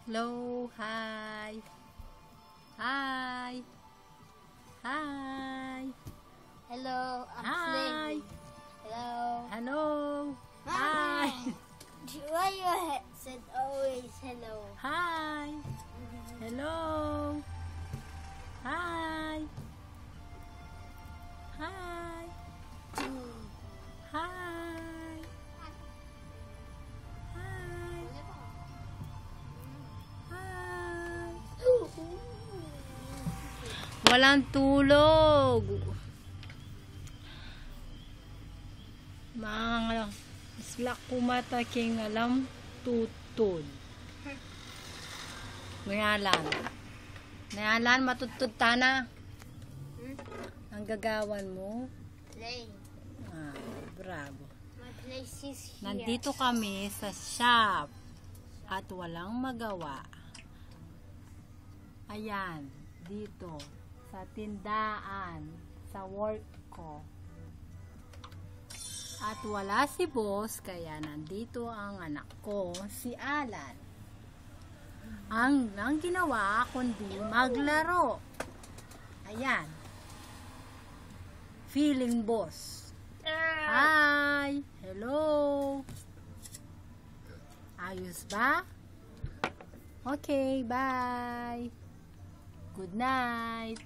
Hello, hi. Hi. Hi. Hello, I'm Hi. sleeping. Hello. Hello. Hi. Why your head said always hello? Hi. Hello. Hi. Hi. Hi. Hi. Hi. Walang tulog. Mga isla kumata king alam tutod. Ngayalan matutod tana. Ang gagawan mo. Play. Bravo. My place is here. Nandito kami sa shop at walang magawa. Ayan, dito sa tindaan, sa work ko. At wala si boss, kaya nandito ang anak ko, si Alan. Ang ginawa kundi maglaro. Ayan. Feeling boss. Hi! Hello! Ayos ba? Okay, bye! Good night!